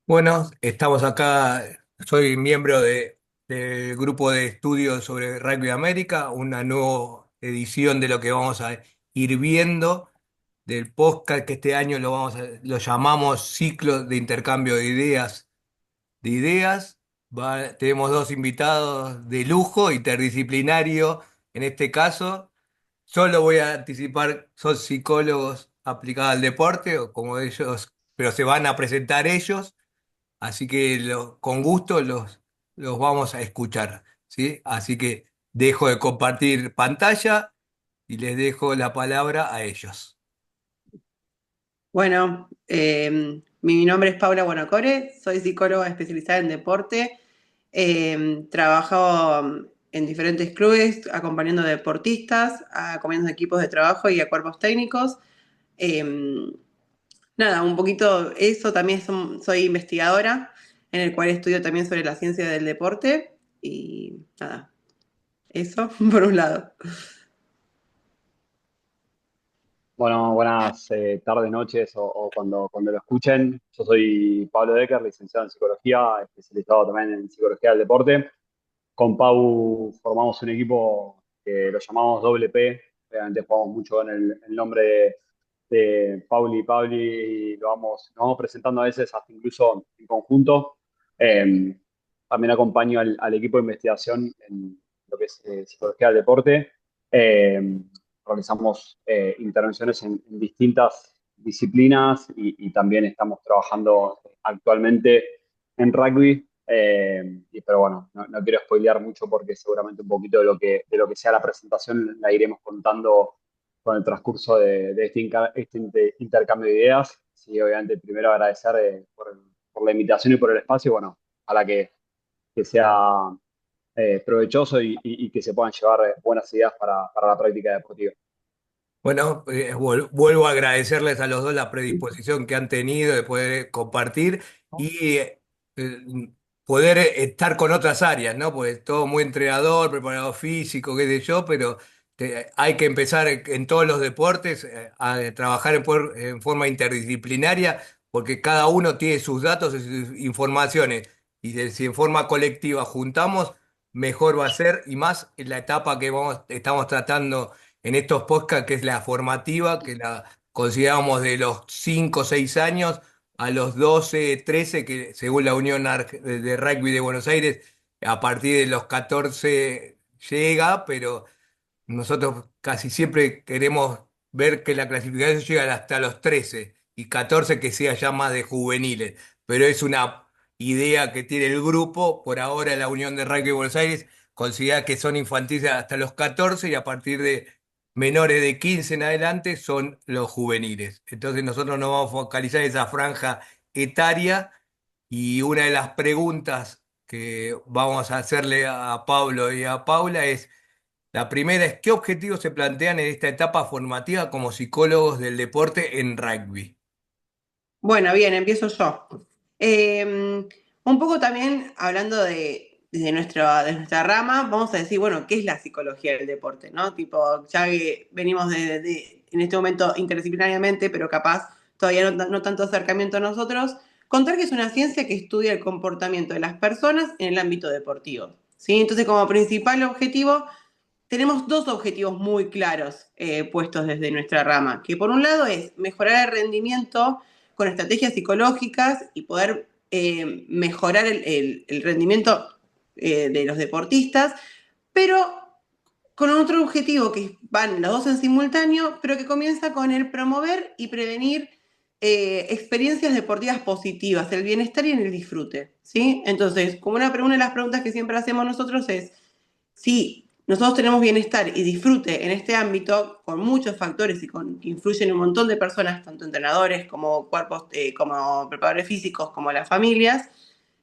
Bueno, estamos acá, soy miembro del grupo de estudios sobre Rugby América, una nueva edición de lo que vamos a ir viendo del podcast que este año lo llamamos ciclo de intercambio de ideas. Tenemos dos invitados de lujo, interdisciplinario en este caso. Solo voy a anticipar, son psicólogos aplicados al deporte, o como ellos, pero se van a presentar ellos. Así que con gusto los vamos a escuchar, ¿sí? Así que dejo de compartir pantalla y les dejo la palabra a ellos. Bueno, mi nombre es Paula Buonocore, soy psicóloga especializada en deporte. Trabajo en diferentes clubes acompañando a deportistas, acompañando a equipos de trabajo y a cuerpos técnicos. Eh, Nada, un poquito eso, también soy investigadora, en el cual estudio también sobre la ciencia del deporte y nada, eso por un lado. Bueno, buenas tardes, noches o cuando lo escuchen. Yo soy Pablo Decker, licenciado en psicología, especializado también en psicología del deporte. Con Pau formamos un equipo que lo llamamos Doble P. Realmente jugamos mucho con el nombre de Pauli y Pauli y nos vamos presentando a veces hasta incluso en conjunto. Eh, También acompaño al equipo de investigación en lo que es psicología del deporte. Eh, Realizamos intervenciones en distintas disciplinas y también estamos trabajando actualmente en rugby. Pero bueno, no quiero spoilear mucho porque seguramente un poquito de lo que sea la presentación la iremos contando con el transcurso de este intercambio de ideas. Sí, obviamente primero agradecer por la invitación y por el espacio. Bueno, a la que sea provechoso y que se puedan llevar buenas ideas para la práctica deportiva. Bueno, vuelvo a agradecerles a los dos la predisposición que han tenido de poder compartir y poder estar con otras áreas, ¿no? Pues todo muy entrenador, preparador físico, qué sé yo, pero hay que empezar en todos los deportes a trabajar en forma interdisciplinaria porque cada uno tiene sus datos y sus informaciones y si en forma colectiva juntamos, mejor va a ser y más en la etapa que estamos tratando en estos podcasts, que es la formativa, que la consideramos de los 5 o 6 años a los 12 13 que según la de Rugby de Buenos Aires, a partir de los 14 llega, pero nosotros casi siempre queremos ver que la clasificación llega hasta los 13 y 14 que sea ya más de juveniles, pero es una idea que tiene el grupo. Por ahora la Unión de Rugby de Buenos Aires considera que son infantiles hasta los 14 y a partir de menores de 15 en adelante son los juveniles. Entonces nosotros nos vamos a focalizar en esa franja etaria y una de las preguntas que vamos a hacerle a Pablo y a Paula es, la primera es, ¿qué objetivos se plantean en esta etapa formativa como psicólogos del deporte en rugby? Bueno, bien, empiezo yo. Un poco también hablando de nuestra rama, vamos a decir, bueno, ¿qué es la psicología del deporte? ¿No? Tipo, ya que venimos en este momento interdisciplinariamente, pero capaz todavía no tanto acercamiento a nosotros, contar que es una ciencia que estudia el comportamiento de las personas en el ámbito deportivo. ¿Sí? Entonces, como principal objetivo, tenemos dos objetivos muy claros puestos desde nuestra rama, que por un lado es mejorar el rendimiento con estrategias psicológicas y poder mejorar el rendimiento de los deportistas, pero con otro objetivo que van los dos en simultáneo, pero que comienza con el promover y prevenir experiencias deportivas positivas, el bienestar y el disfrute. ¿Sí? Entonces, como una de las preguntas que siempre hacemos nosotros es, si nosotros tenemos bienestar y disfrute en este ámbito, con muchos factores que influyen un montón de personas, tanto entrenadores como cuerpos, como preparadores físicos, como las familias,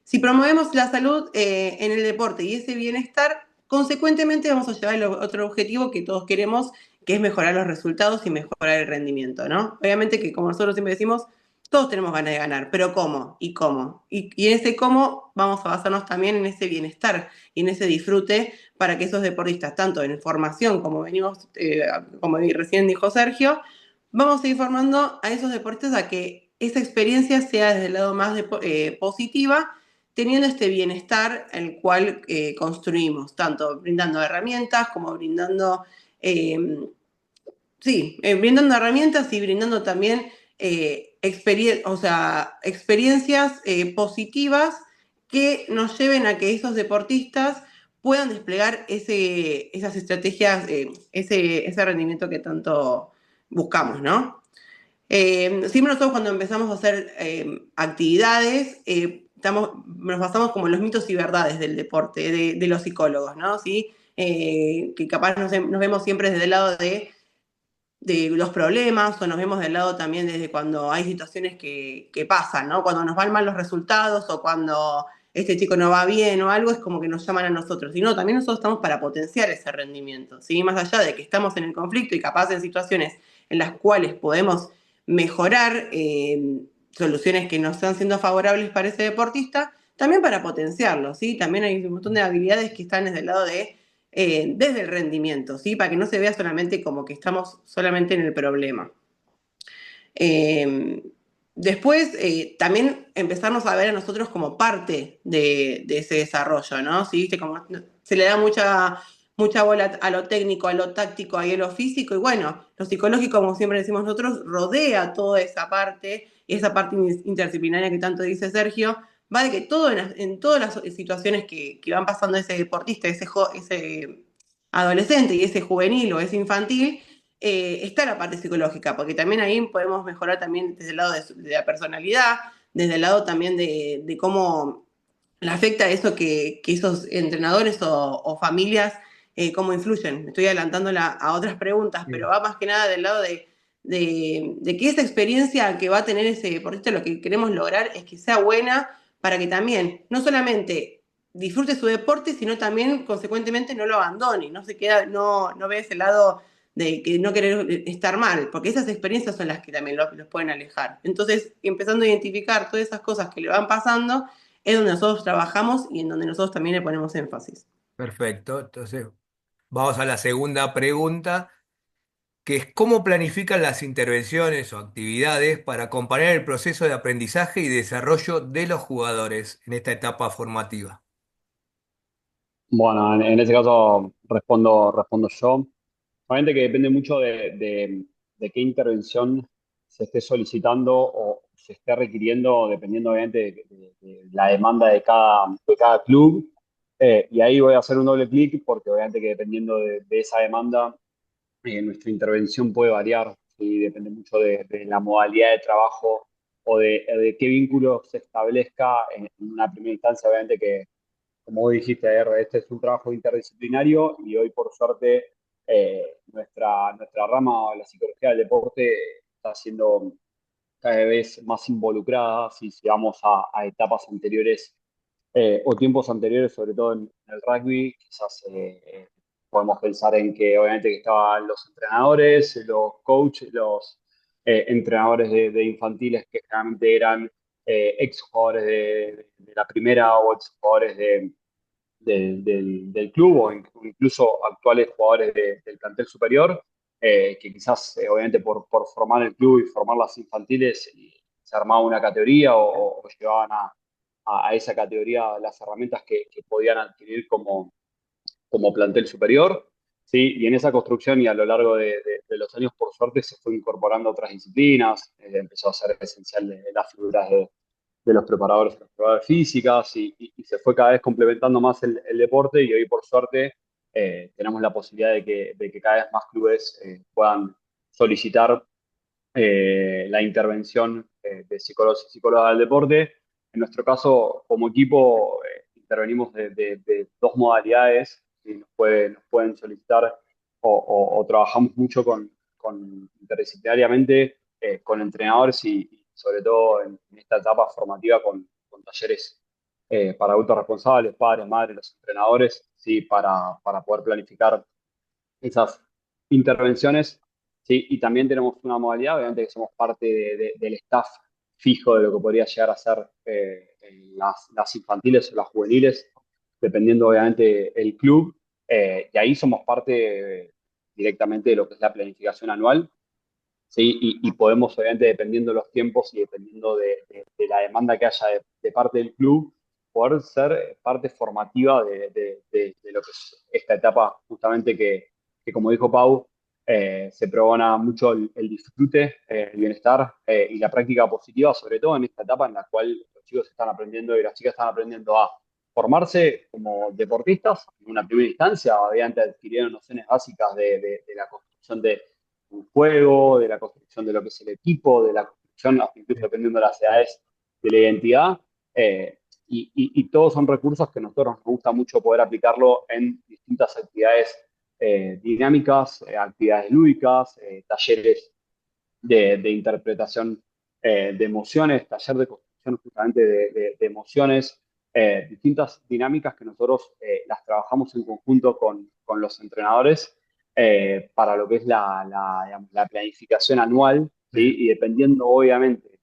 si promovemos la salud en el deporte y ese bienestar, consecuentemente vamos a llevar el otro objetivo que todos queremos, que es mejorar los resultados y mejorar el rendimiento, ¿no? Obviamente que como nosotros siempre decimos, todos tenemos ganas de ganar, pero ¿cómo? ¿Y cómo? Y en ese cómo vamos a basarnos también en ese bienestar y en ese disfrute para que esos deportistas, tanto en formación como venimos, como recién dijo Sergio, vamos a ir formando a esos deportistas a que esa experiencia sea desde el lado más positiva, teniendo este bienestar el cual construimos, tanto brindando herramientas como brindando, brindando herramientas y brindando también experiencias positivas que nos lleven a que esos deportistas puedan desplegar esas estrategias, ese rendimiento que tanto buscamos, ¿no? Siempre nosotros cuando empezamos a hacer actividades, nos basamos como en los mitos y verdades del deporte, de los psicólogos, ¿no? ¿Sí? Que capaz nos vemos siempre desde el lado de los problemas, o nos vemos del lado también desde cuando hay situaciones que pasan, ¿no? Cuando nos van mal los resultados o cuando este chico no va bien o algo, es como que nos llaman a nosotros. Y no, también nosotros estamos para potenciar ese rendimiento, ¿sí? Más allá de que estamos en el conflicto y capaz en situaciones en las cuales podemos mejorar soluciones que no están siendo favorables para ese deportista, también para potenciarlo, ¿sí? También hay un montón de habilidades que están desde el lado desde el rendimiento, ¿sí? Para que no se vea solamente como que estamos solamente en el problema. Después, también empezarnos a ver a nosotros como parte de ese desarrollo, ¿no? ¿Sí? ¿Viste? Como se le da mucha bola a lo técnico, a lo táctico y a lo físico, y bueno, lo psicológico, como siempre decimos nosotros, rodea toda esa parte, y esa parte interdisciplinaria que tanto dice Sergio, va de que todo en todas las situaciones que van pasando ese deportista, ese adolescente y ese juvenil o ese infantil, está la parte psicológica, porque también ahí podemos mejorar también desde el lado de la personalidad, desde el lado también de cómo le afecta eso que esos entrenadores o familias, cómo influyen. Me estoy adelantando a otras preguntas, pero va más que nada del lado de que esa experiencia que va a tener ese deportista, lo que queremos lograr es que sea buena para que también, no solamente disfrute su deporte, sino también, consecuentemente, no lo abandone, no ve ese lado de que no querer estar mal, porque esas experiencias son las que también los pueden alejar. Entonces, empezando a identificar todas esas cosas que le van pasando, es donde nosotros trabajamos y en donde nosotros también le ponemos énfasis. Perfecto. Entonces, vamos a la segunda pregunta, que es cómo planifican las intervenciones o actividades para acompañar el proceso de aprendizaje y desarrollo de los jugadores en esta etapa formativa. Bueno, en ese caso respondo yo. Obviamente que depende mucho de qué intervención se esté solicitando o se esté requiriendo, dependiendo obviamente de la demanda de cada club. Y ahí voy a hacer un doble clic porque obviamente que dependiendo de esa demanda, nuestra intervención puede variar, ¿sí? Depende mucho de la modalidad de trabajo o de qué vínculo se establezca en una primera instancia. Obviamente que, como vos dijiste, este es un trabajo interdisciplinario y hoy por suerte nuestra rama, la psicología del deporte, está siendo cada vez más involucrada. Si vamos a etapas anteriores o tiempos anteriores, sobre todo en el rugby, quizás podemos pensar en que obviamente que estaban los entrenadores, los coaches, los entrenadores de infantiles que generalmente eran ex jugadores de la primera o ex jugadores del club o incluso actuales jugadores del plantel superior, que quizás obviamente por formar el club y formar las infantiles se armaba una categoría o llevaban a esa categoría las herramientas que podían adquirir como plantel superior. ¿Sí? Y en esa construcción y a lo largo de los años, por suerte, se fue incorporando otras disciplinas, empezó a ser esencial las figuras de los preparadores, las preparadores físicas y se fue cada vez complementando más el deporte y hoy por suerte tenemos la posibilidad de que cada vez más clubes puedan solicitar la intervención de psicólogos y psicólogas del deporte. En nuestro caso, como equipo, intervenimos de dos modalidades y nos pueden solicitar o trabajamos mucho interdisciplinariamente con entrenadores y sobre todo en esta etapa formativa con talleres para adultos responsables, padres, madres, los entrenadores, ¿sí? Para poder planificar esas intervenciones, ¿sí? Y también tenemos una modalidad, obviamente que somos parte del staff fijo de lo que podría llegar a ser en las infantiles o las juveniles, dependiendo obviamente el club, y ahí somos parte directamente de lo que es la planificación anual, ¿sí? Y podemos, obviamente, dependiendo de los tiempos y dependiendo de la demanda que haya de parte del club, poder ser parte formativa de lo que es esta etapa, justamente que como dijo Pau, se pregona mucho el disfrute, el bienestar y la práctica positiva, sobre todo en esta etapa en la cual los chicos están aprendiendo y las chicas están aprendiendo a formarse como deportistas en una primera instancia, obviamente adquirieron nociones básicas de la construcción de un juego, de la construcción de lo que es el equipo, de la construcción, incluso dependiendo de las edades, de la identidad. Y todos son recursos que a nosotros nos gusta mucho poder aplicarlo en distintas actividades dinámicas, actividades lúdicas, talleres de interpretación de emociones, taller de construcción justamente de emociones, distintas dinámicas que nosotros las trabajamos en conjunto con los entrenadores para lo que es digamos, la planificación anual, ¿sí? Bien. Y dependiendo obviamente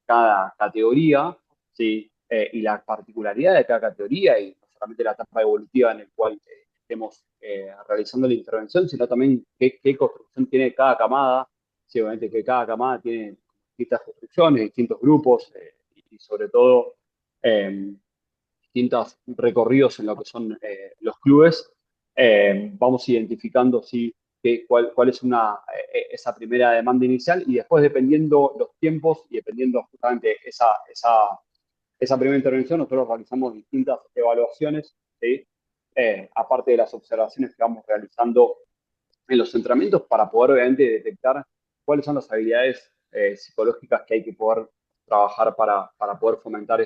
cada categoría, ¿sí? Y la particularidad de cada categoría y no solamente la etapa evolutiva en la cual estemos realizando la intervención, sino también qué construcción tiene cada camada. Sí, obviamente que cada camada tiene distintas construcciones, distintos grupos y sobre todo eh, distintos recorridos en lo que son los clubes. Vamos identificando sí, cuál es esa primera demanda inicial y después dependiendo los tiempos y dependiendo justamente esa primera intervención, nosotros realizamos distintas evaluaciones, ¿sí? Aparte de las observaciones que vamos realizando en los entrenamientos para poder obviamente detectar cuáles son las habilidades psicológicas que hay que poder trabajar para poder fomentar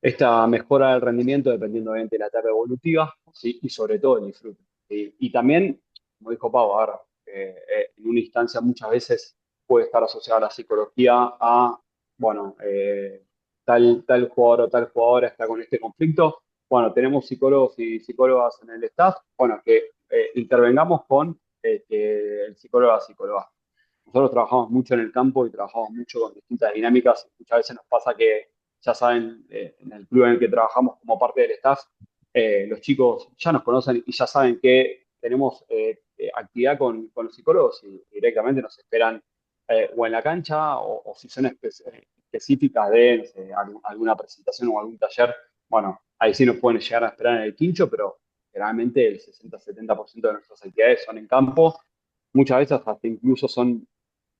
esta mejora del rendimiento dependiendo obviamente de la etapa evolutiva, ¿sí? Y sobre todo el disfrute. ¿Sí? Y también, como dijo Pau, ahora, en una instancia muchas veces puede estar asociada la psicología a, bueno, tal jugador o tal jugadora está con este conflicto. Bueno, tenemos psicólogos y psicólogas en el staff, bueno, que intervengamos con el psicólogo o psicóloga. Nosotros trabajamos mucho en el campo y trabajamos mucho con distintas dinámicas. Muchas veces nos pasa que, ya saben, en el club en el que trabajamos como parte del staff, los chicos ya nos conocen y ya saben que tenemos actividad con los psicólogos y directamente nos esperan o en la cancha o si son específicas de no sé, alguna presentación o algún taller, bueno, ahí sí nos pueden llegar a esperar en el quincho, pero generalmente el 60-70% de nuestras actividades son en campo. Muchas veces hasta incluso son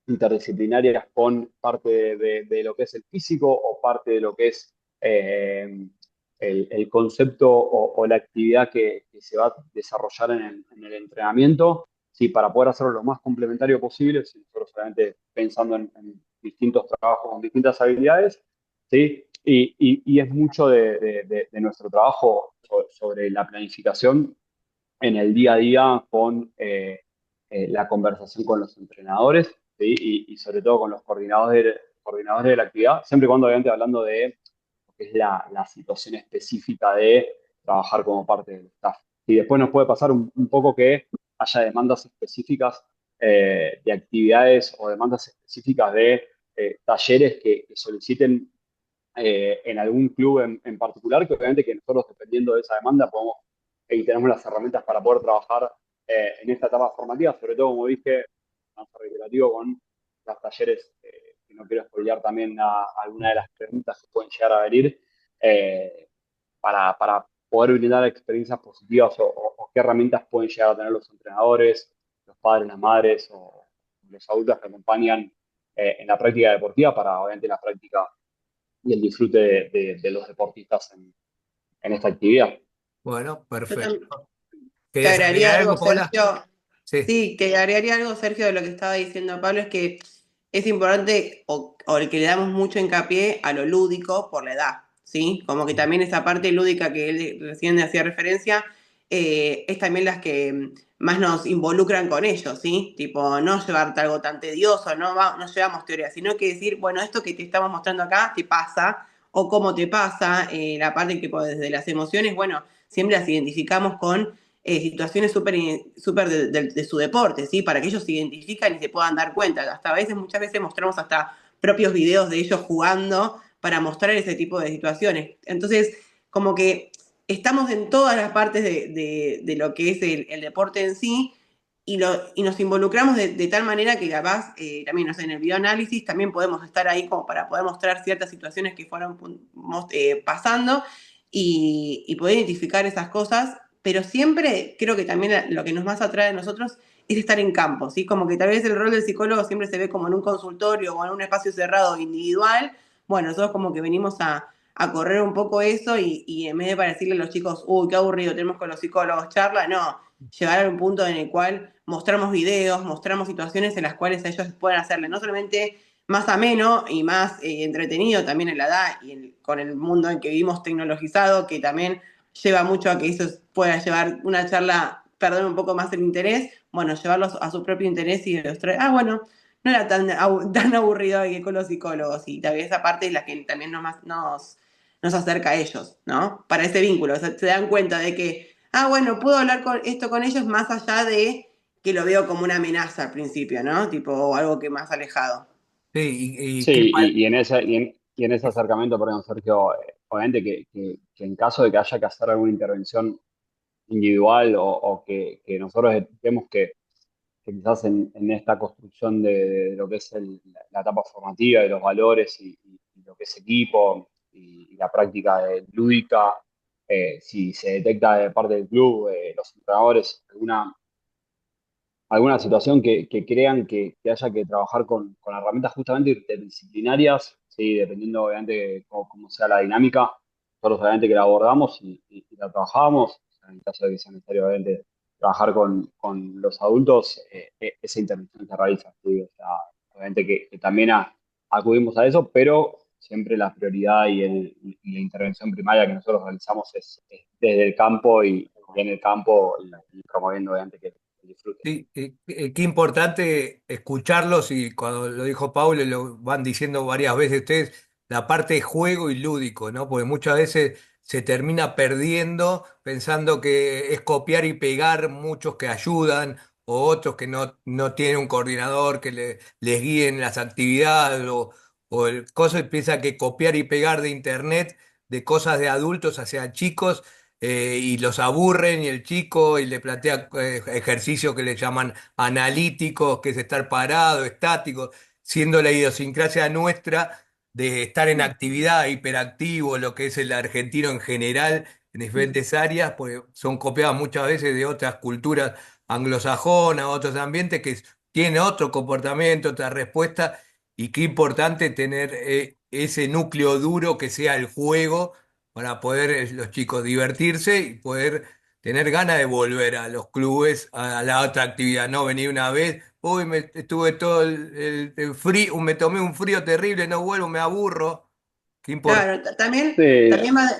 interdisciplinarias con parte de lo que es el físico o parte de lo que es el concepto o la actividad que se va a desarrollar en el entrenamiento, sí, para poder hacerlo lo más complementario posible, si nosotros solamente pensando en distintos trabajos con distintas habilidades, ¿sí? Y es mucho de nuestro trabajo sobre la planificación en el día a día con la conversación con los entrenadores, ¿sí? Y sobre todo con los coordinadores de la actividad, siempre y cuando obviamente hablando de lo que es la situación específica de trabajar como parte del staff. Y después nos puede pasar un poco que haya demandas específicas de actividades o demandas específicas de talleres que soliciten en algún club en particular, que obviamente que nosotros dependiendo de esa demanda podemos y tenemos las herramientas para poder trabajar en esta etapa formativa, sobre todo como dije, más reiterativo con los talleres, que no quiero spoilear también a alguna de las preguntas que pueden llegar a venir, eh, para poder brindar experiencias positivas o qué herramientas pueden llegar a tener los entrenadores, los padres, las madres o los adultos que acompañan en la práctica deportiva para obviamente la práctica y el disfrute de los deportistas en esta actividad. Bueno, Yo también perfecto. te ¿Querías agregaría agregar algo, algo, Paula? Sergio. Sí. Sí, te agregaría algo, Sergio, de lo que estaba diciendo Pablo, es que es importante o el que le damos mucho hincapié a lo lúdico por la edad, ¿sí? Como que también esa parte lúdica que él recién hacía referencia, es también las que más nos involucran con ellos, ¿sí? Tipo, no llevarte algo tan tedioso, no llevamos teoría, sino que decir, bueno, esto que te estamos mostrando acá te pasa, o cómo te pasa, la parte tipo desde las emociones, bueno, siempre las identificamos con situaciones súper de su deporte, ¿sí? Para que ellos se identifican y se puedan dar cuenta. Hasta a veces, muchas veces mostramos hasta propios videos de ellos jugando para mostrar ese tipo de situaciones. Entonces, como que estamos en todas las partes de lo que es el deporte en sí y nos involucramos de tal manera que capaz, también, no sé, en el videoanálisis también podemos estar ahí como para poder mostrar ciertas situaciones que fueron pasando y poder identificar esas cosas, pero siempre creo que también lo que nos más atrae a nosotros es estar en campo, ¿sí? Como que tal vez el rol del psicólogo siempre se ve como en un consultorio o en un espacio cerrado individual. Bueno, nosotros como que venimos a correr un poco eso y en vez de para decirle a los chicos, uy, qué aburrido, tenemos con los psicólogos charla, no, llegar a un punto en el cual mostramos videos, mostramos situaciones en las cuales ellos puedan hacerle no solamente más ameno y más entretenido también en la edad y con el mundo en que vivimos tecnologizado, que también lleva mucho a que eso pueda llevar una charla, perder un poco más el interés, bueno, llevarlos a su propio interés y demostrar, bueno, no era tan aburrido que con los psicólogos y también esa parte es la que también nos acerca a ellos, ¿no? Para ese vínculo, o sea, se dan cuenta de que, bueno, puedo hablar esto con ellos más allá de que lo veo como una amenaza al principio, ¿no? Tipo algo que más alejado. Sí, y Sí, qué y en ese acercamiento, perdón, Sergio, obviamente que en caso de que haya que hacer alguna intervención individual o que nosotros vemos que quizás en esta construcción de lo que es la etapa formativa, de los valores y lo que es equipo y la práctica lúdica, si se detecta de parte del club, los entrenadores, alguna situación que crean que haya que trabajar con herramientas justamente interdisciplinarias, ¿sí? Dependiendo obviamente de cómo sea la dinámica, nosotros obviamente que la abordamos y la trabajamos, en el caso de que sea necesario obviamente trabajar con los adultos, esa intervención se realiza, ¿sí? O sea, obviamente que también acudimos a eso, pero siempre la prioridad y la intervención primaria que nosotros realizamos es desde el campo y en el campo y promoviendo obviamente que disfruten. sí, qué importante escucharlos y cuando lo dijo Paulo, lo van diciendo varias veces ustedes, la parte de juego y lúdico, ¿no? Porque muchas veces se termina perdiendo pensando que es copiar y pegar muchos que ayudan o otros que no tienen un coordinador que les guíe en las actividades o el coso y piensa que copiar y pegar de internet de cosas de adultos hacia chicos y los aburren y el chico y le plantea ejercicios que le llaman analíticos, que es estar parado, estático, siendo la idiosincrasia nuestra de estar en actividad, hiperactivo, lo que es el argentino en general, en diferentes áreas, pues son copiadas muchas veces de otras culturas anglosajonas, otros ambientes que tienen otro comportamiento, otra respuesta, y qué importante tener ese núcleo duro que sea el juego para poder los chicos divertirse y poder tener ganas de volver a los clubes, a la otra actividad, no venir una vez, uy, estuve todo el frío, me tomé un frío terrible, no vuelvo, me aburro. Qué importante. Claro, también, Sí, también va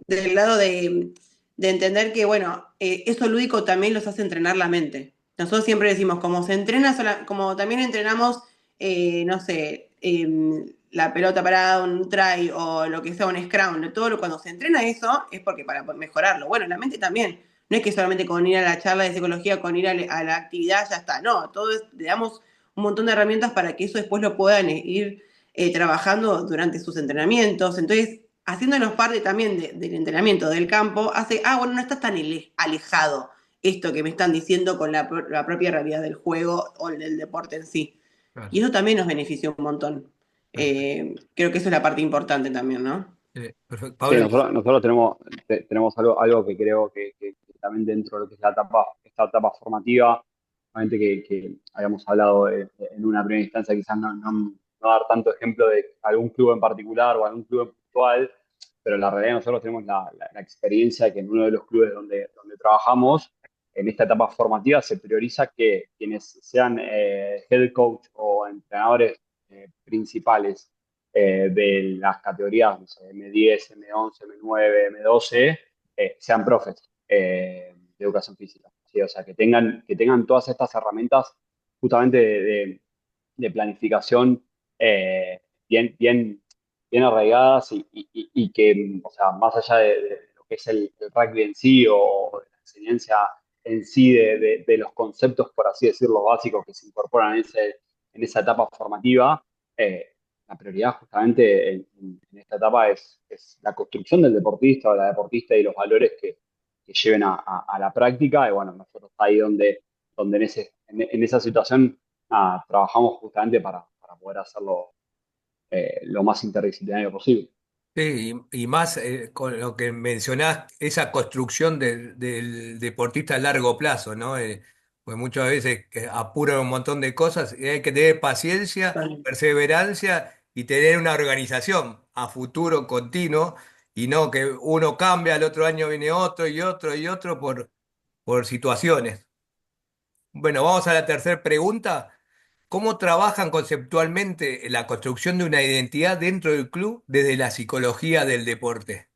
del lado de entender que, bueno, eso lúdico también los hace entrenar la mente. Nosotros siempre decimos, como se entrena, como también entrenamos, no sé, la pelota parada, un try o lo que sea, un scrum, cuando se entrena eso es porque para mejorarlo. Bueno, la mente también. No es que solamente con ir a la charla de psicología, con ir a la actividad ya está. No, le damos un montón de herramientas para que eso después lo puedan ir trabajando durante sus entrenamientos. Entonces, haciéndonos parte también del entrenamiento del campo, hace, bueno, no está tan alejado esto que me están diciendo con la propia realidad del juego o del deporte en sí. Claro, Y eso también nos beneficia un montón. perfecto. Creo que eso es la parte importante también, ¿no? Perfecto. sí, Pablo, nosotros tenemos algo que creo que también dentro de lo que es esta etapa formativa, obviamente que habíamos hablado en una primera instancia, quizás no dar tanto ejemplo de algún club en particular o algún club en puntual, pero la realidad nosotros tenemos la experiencia que en uno de los clubes donde trabajamos, en esta etapa formativa se prioriza que quienes sean head coach o entrenadores principales de las categorías, no sé, M10, M11, M9, M12, sean profes de educación física. ¿Sí? O sea, que tengan todas estas herramientas justamente de planificación eh, bien, bien arraigadas y que, o sea, más allá de lo que es el rugby en sí o de la enseñanza en sí de los conceptos, por así decirlo, básicos que se incorporan en esa etapa formativa, eh, la prioridad justamente en esta etapa es la construcción del deportista o la deportista y los valores que lleven a la práctica. Y bueno, nosotros ahí donde en esa situación trabajamos justamente para poder hacerlo lo más interdisciplinario posible. Sí, y más con lo que mencionás, esa construcción del deportista a largo plazo, ¿no? Pues muchas veces que apuran un montón de cosas y hay que tener paciencia, perseverancia y tener una organización a futuro continuo y no que uno cambia, al otro año viene otro y otro y otro por situaciones. Bueno, vamos a la tercera pregunta. ¿Cómo trabajan conceptualmente la construcción de una identidad dentro del club desde la psicología del deporte?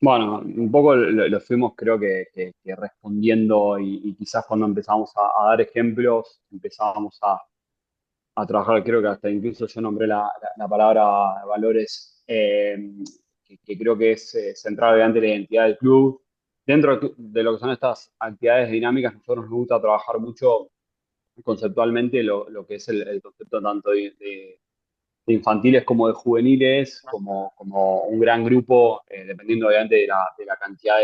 Bueno, un poco lo fuimos creo que respondiendo y quizás cuando empezamos a dar ejemplos, empezábamos a trabajar, creo que hasta incluso yo nombré la palabra valores, que creo que es central obviamente la identidad del club. Dentro de lo que son estas actividades dinámicas, nosotros nos gusta trabajar mucho conceptualmente lo que es el concepto tanto de infantiles como de juveniles, como un gran grupo, dependiendo obviamente de la cantidad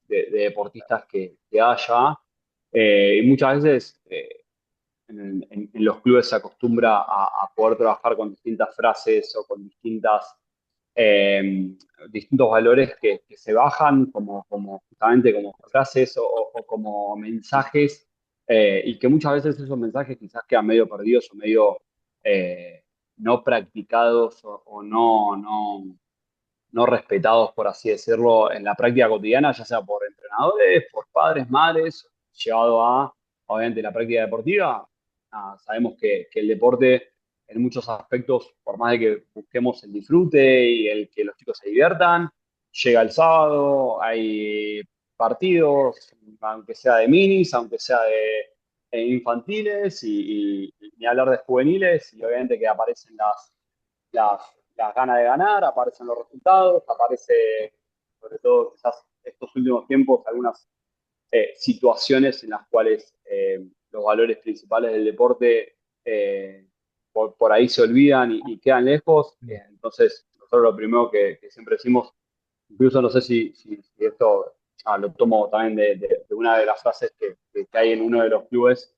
de deportistas que haya. Y muchas veces en los clubes se acostumbra a poder trabajar con distintas frases o con eh, distintos valores que se bajan como justamente como frases o como mensajes, y que muchas veces esos mensajes quizás quedan medio perdidos o medio eh, no practicados o no respetados, por así decirlo, en la práctica cotidiana, ya sea por entrenadores, por padres, madres, llevado a, obviamente, la práctica deportiva. Sabemos que el deporte, en muchos aspectos, por más de que busquemos el disfrute y el que los chicos se diviertan, llega el sábado, hay partidos, aunque sea de minis, aunque sea de infantiles y ni hablar de juveniles, y obviamente que aparecen las, las ganas de ganar, aparecen los resultados, aparece, sobre todo quizás estos últimos tiempos, algunas situaciones en las cuales los valores principales del deporte por ahí se olvidan y quedan lejos. Entonces, nosotros lo primero que siempre decimos, incluso no sé si esto lo tomo también de una de las frases que hay en uno de los clubes,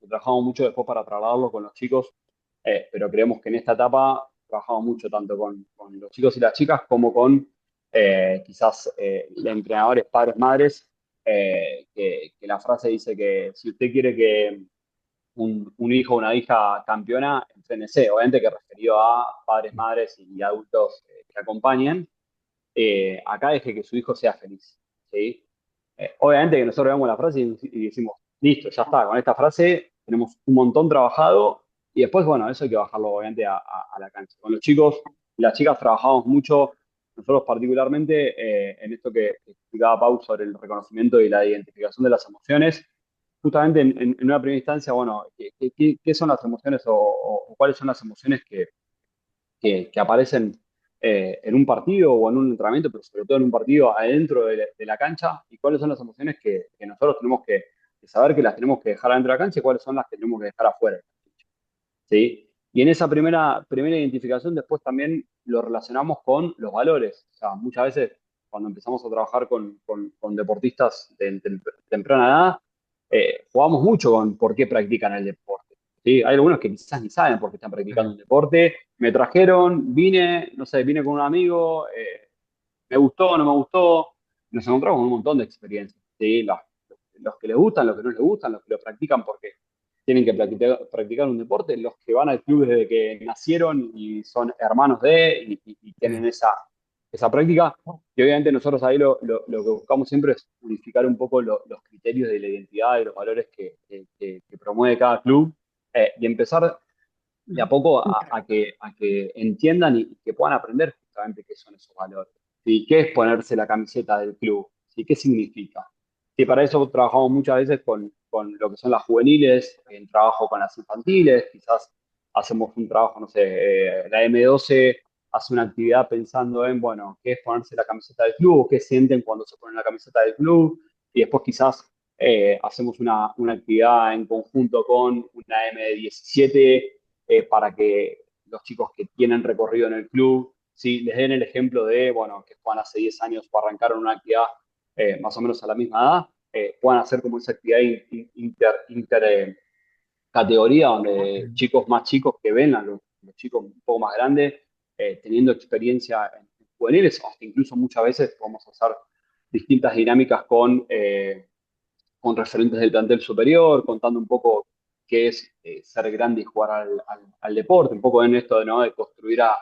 que trabajamos mucho después para trasladarlo con los chicos, pero creemos que en esta etapa trabajamos mucho tanto con los chicos y las chicas como con quizás entrenadores, padres, madres, que la frase dice que si usted quiere que un hijo o una hija campeona, entrénese, obviamente que referido a padres, madres y adultos que acompañen, acá deje que su hijo sea feliz, ¿sí? Obviamente que nosotros vemos la frase y decimos, listo, ya está, con esta frase tenemos un montón trabajado y después, bueno, eso hay que bajarlo obviamente a la cancha. Con los chicos y las chicas trabajamos mucho, nosotros particularmente, en esto que explicaba Pau sobre el reconocimiento y la identificación de las emociones, justamente en una primera instancia, bueno, ¿qué son las emociones o cuáles son las emociones que aparecen en un partido o en un entrenamiento, pero sobre todo en un partido adentro de la cancha, y cuáles son las emociones que nosotros tenemos que saber que las tenemos que dejar adentro de la cancha y cuáles son las que tenemos que dejar afuera, ¿sí? Y en esa primera identificación después también lo relacionamos con los valores. O sea, muchas veces cuando empezamos a trabajar con deportistas de temprana edad, jugamos mucho con por qué practican el deporte. ¿Sí? Hay algunos que quizás ni saben por qué están practicando un deporte. Me trajeron, vine, no sé, vine con un amigo, me gustó, no me gustó. Nos encontramos con un montón de experiencias. ¿Sí? Los que les gustan, los que no les gustan, los que lo practican porque tienen que practicar un deporte, los que van al club desde que nacieron y son hermanos y tienen esa práctica. Y obviamente nosotros ahí lo que buscamos siempre es unificar un poco los criterios de la identidad y los valores que promueve cada club, y empezar de a poco a que entiendan y que puedan aprender justamente qué son esos valores. ¿Sí? ¿Qué es ponerse la camiseta del club? ¿Sí? ¿Qué significa? Sí, para eso trabajamos muchas veces con lo que son las juveniles, en trabajo con las infantiles, quizás hacemos un trabajo, no sé, la M12 hace una actividad pensando en, bueno, qué es ponerse la camiseta del club, qué sienten cuando se ponen la camiseta del club, y después quizás hacemos una actividad en conjunto con una M17 para que los chicos que tienen recorrido en el club, ¿sí? Les den el ejemplo de, bueno, que juegan hace 10 años o arrancaron una actividad más o menos a la misma edad, puedan hacer como esa actividad inter categoría donde chicos más chicos que ven a los chicos un poco más grandes, teniendo experiencia en juveniles, hasta incluso muchas veces podemos hacer distintas dinámicas con referentes del plantel superior, contando un poco qué es ser grande y jugar al deporte, un poco en esto ¿no? de construir a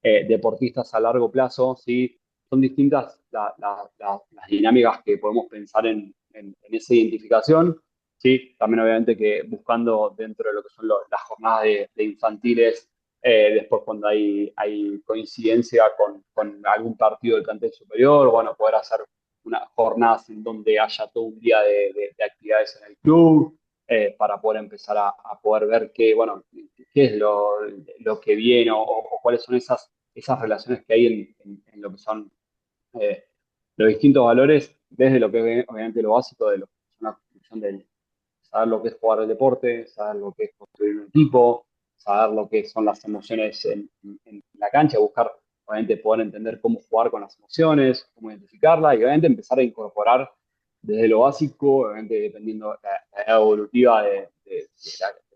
deportistas a largo plazo, ¿sí? Son distintas las dinámicas que podemos pensar en esa identificación, ¿sí? También obviamente que buscando dentro de lo que son las jornadas de infantiles, después cuando hay coincidencia con algún partido del plantel superior, bueno, poder hacer unas jornadas en donde haya todo un día de actividades en el club, para poder empezar a poder ver qué, bueno, qué es lo que viene o cuáles son esas relaciones que hay en lo que son eh, los distintos valores, desde lo que es obviamente lo básico de lo que es una construcción del saber lo que es jugar al deporte, saber lo que es construir un equipo, saber lo que son las emociones en la cancha, buscar obviamente poder entender cómo jugar con las emociones, cómo identificarlas y obviamente empezar a incorporar desde lo básico, obviamente dependiendo de la edad evolutiva de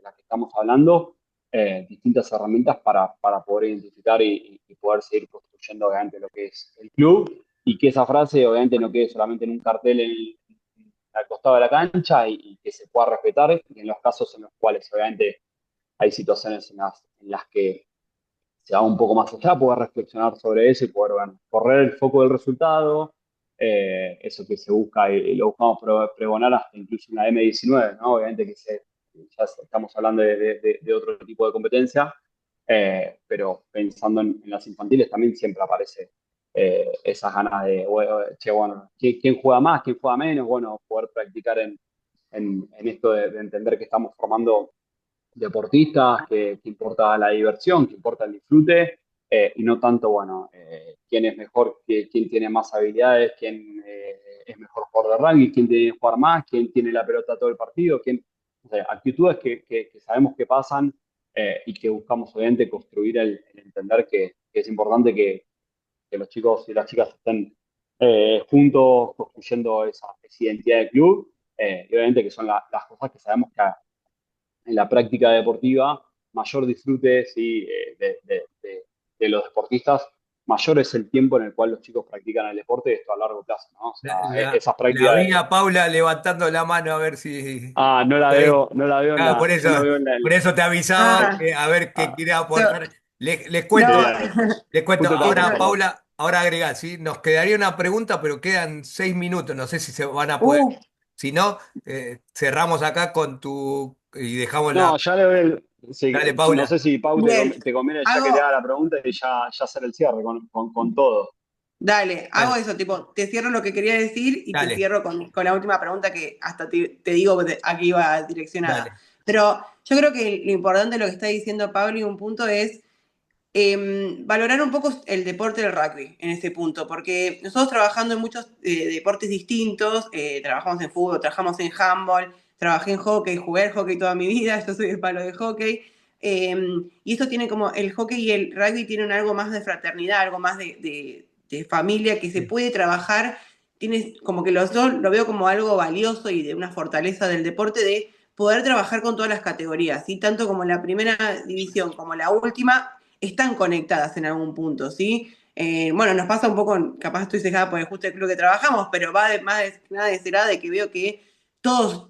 la que estamos hablando, distintas herramientas para poder identificar y poder seguir construyendo obviamente lo que es el club y que esa frase obviamente no quede solamente en un cartel al costado de la cancha y que se pueda respetar y en los casos en los cuales obviamente hay situaciones en las que se va un poco más allá, poder reflexionar sobre eso y poder bueno, correr el foco del resultado, eso que se busca y lo buscamos pregonar hasta incluso en la M19, ¿no? Obviamente que ya estamos hablando de otro tipo de competencia, pero pensando en las infantiles también siempre aparece esas ganas de, bueno, che, bueno, ¿quién juega más, quién juega menos? Bueno, poder practicar en esto de entender que estamos formando deportistas, que importa la diversión, que importa el disfrute, y no tanto, bueno, quién es mejor, quién tiene más habilidades, quién es mejor jugador de rugby, quién tiene que jugar más, quién tiene la pelota todo el partido, o sea, actitudes que sabemos que pasan y que buscamos obviamente construir el entender que es importante que los chicos y las chicas estén juntos construyendo esa identidad de club, y obviamente que son las cosas que sabemos que en la práctica deportiva, mayor disfrute ¿sí? de los deportistas, mayor es el tiempo en el cual los chicos practican el deporte, esto a largo plazo, ¿no? O sea, esas La prácticas vi a Paula levantando la mano a ver si... Ah, no la Ahí. veo, no la veo Ah, por eso, no veo por eso te avisaba Ah, a ver qué ah, quiere yo- aportar. Les no, sí, cuento, dale. les cuento. Justo estaba Ahora, pensando. Paula, ahora agrega, ¿sí? Nos quedaría una pregunta, pero quedan 6 minutos. No sé si se van a poder. uh, Si no, cerramos acá con tu y dejamos la. No, ya le veo Dale, sí, no Paula. sé si Pau bien, te conviene ya que le hago, haga la pregunta y ya hacer el cierre con todo. dale, hago Dale, eso, tipo, te cierro lo que quería decir y te dale, cierro con la última pregunta que hasta te digo a qué iba direccionada. dale. Pero yo creo que lo importante de lo que está diciendo Pablo y un punto es valorar un poco el deporte del rugby en ese punto, porque nosotros trabajando en muchos deportes distintos, trabajamos en fútbol, trabajamos en handball, trabajé en hockey, jugué al hockey toda mi vida, yo soy de palo de hockey, eh, y esto tiene como, el hockey y el rugby tienen algo más de fraternidad, algo más de familia que se Sí. puede trabajar, tiene como que los dos lo veo como algo valioso y de una fortaleza del deporte de poder trabajar con todas las categorías, ¿sí? Tanto como la primera división como la última, están conectadas en algún punto, ¿sí? Bueno, nos pasa un poco, capaz estoy cejada por el justo el club que trabajamos, pero va más de nada de ese lado de que veo que todos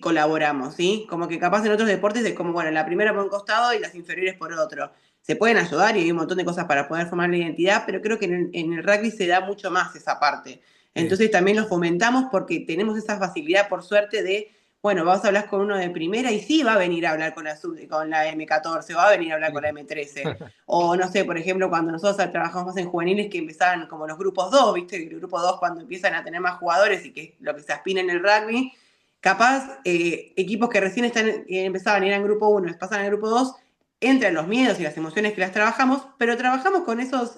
colaboramos, ¿sí? Como que capaz en otros deportes es como, bueno, la primera por un costado y las inferiores por otro. Se pueden ayudar y hay un montón de cosas para poder formar la identidad, pero creo que en el rugby se da mucho más esa parte. Sí. Entonces también lo fomentamos porque tenemos esa facilidad, por suerte, de bueno, vas a hablar con uno de primera y sí va a venir a hablar con la M14, va a venir a hablar con la M13. O no sé, por ejemplo, cuando nosotros trabajamos más en juveniles que empezaban como los grupos 2, ¿viste? El grupo 2 cuando empiezan a tener más jugadores y que es lo que se aspira en el rugby, capaz equipos que recién empezaban y eran grupo 1, pasan al grupo 2, entran los miedos y las emociones que las trabajamos, pero trabajamos con esos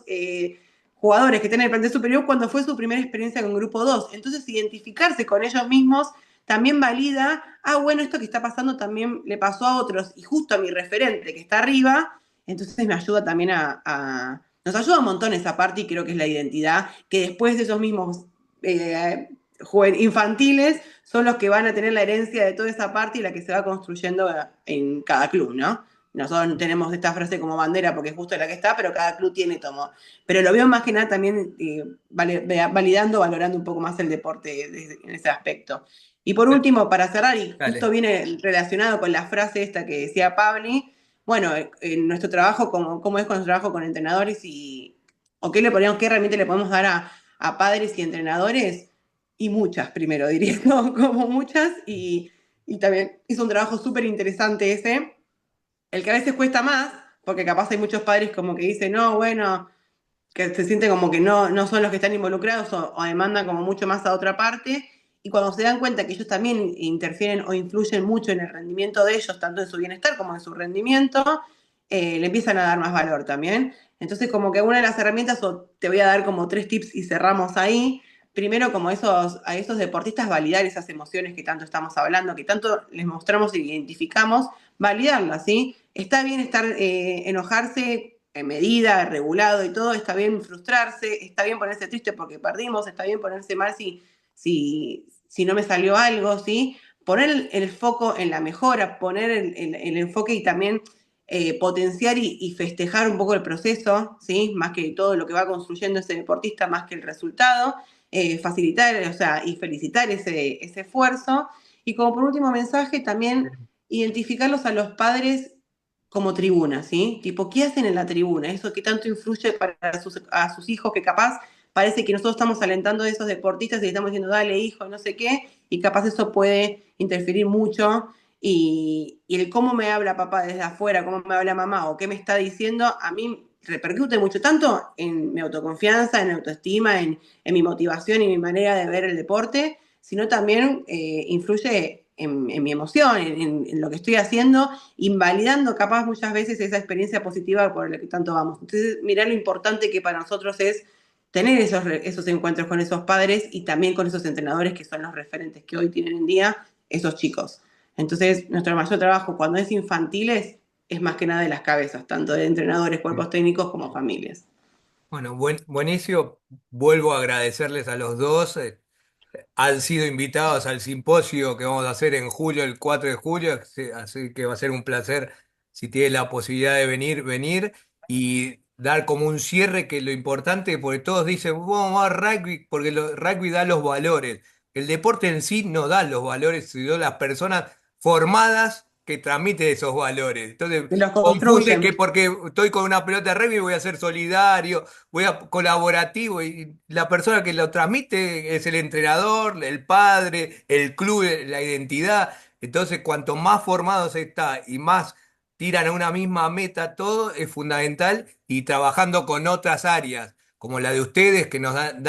jugadores que tienen el plantel superior cuando fue su primera experiencia con grupo 2. Entonces, identificarse con ellos mismos también valida, bueno, esto que está pasando también le pasó a otros y justo a mi referente que está arriba, entonces me ayuda también nos ayuda un montón esa parte y creo que es la identidad, que después de esos mismos infantiles son los que van a tener la herencia de toda esa parte y la que se va construyendo en cada club, ¿no? Nosotros tenemos esta frase como bandera porque es justo la que está, pero cada club tiene tomo. Pero lo veo más que nada también validando, valorando un poco más el deporte en ese aspecto. Y por último, para cerrar, y justo Dale. viene relacionado con la frase esta que decía Pabli, bueno, en nuestro trabajo, cómo es con nuestro trabajo con entrenadores o qué herramienta le podemos dar a padres y entrenadores, y muchas, primero diría, ¿no? Como muchas, y también hizo un trabajo súper interesante ese, el que a veces cuesta más, porque capaz hay muchos padres como que dicen, no, bueno, que se sienten como que no son los que están involucrados o demandan como mucho más a otra parte, y cuando se dan cuenta que ellos también interfieren o influyen mucho en el rendimiento de ellos, tanto en su bienestar como en su rendimiento, le empiezan a dar más valor también. Entonces, como que una de las herramientas, o te voy a dar como 3 tips y cerramos ahí. Primero, como a esos deportistas, validar esas emociones que tanto estamos hablando, que tanto les mostramos e identificamos, validarlas, ¿sí? Está bien estar, enojarse en medida, regulado y todo, está bien frustrarse, está bien ponerse triste porque perdimos, está bien ponerse mal si no me salió algo, ¿sí? Poner el foco en la mejora, poner el enfoque y también potenciar y festejar un poco el proceso, ¿sí? Más que todo lo que va construyendo ese deportista, más que el resultado, facilitar, o sea, y felicitar ese esfuerzo. Y como por último mensaje, también identificarlos a los padres como tribuna, ¿sí? Tipo, ¿qué hacen en la tribuna? Eso que tanto influye a sus hijos, que capaz parece que nosotros estamos alentando a esos deportistas y le estamos diciendo, dale hijo, no sé qué, y capaz eso puede interferir mucho. Y el cómo me habla papá desde afuera, cómo me habla mamá o qué me está diciendo, a mí repercute mucho, tanto en mi autoconfianza, en mi autoestima, en mi motivación y mi manera de ver el deporte, sino también influye en mi emoción, en lo que estoy haciendo, invalidando capaz muchas veces esa experiencia positiva por la que tanto vamos. Entonces, mirá lo importante que para nosotros es tener esos encuentros con esos padres y también con esos entrenadores que son los referentes que hoy tienen en día esos chicos. Entonces, nuestro mayor trabajo cuando es infantiles es más que nada de las cabezas, tanto de entrenadores, cuerpos técnicos como familias. Bueno, buenísimo. Vuelvo a agradecerles a los dos. Han sido invitados al simposio que vamos a hacer en julio, el 4 de julio, así que va a ser un placer si tienen la posibilidad de venir y dar como un cierre que lo importante, porque todos dicen, vamos a rugby, porque el rugby da los valores. El deporte en sí no da los valores, sino las personas formadas que transmiten esos valores. Entonces, Y los confunde construyen. que porque estoy con una pelota de rugby voy a ser solidario, voy a colaborativo y la persona que lo transmite es el entrenador, el padre, el club, la identidad. Entonces, cuanto más formados está y más tiran a una misma meta, todo es fundamental y trabajando con otras áreas, como la de ustedes que nos dan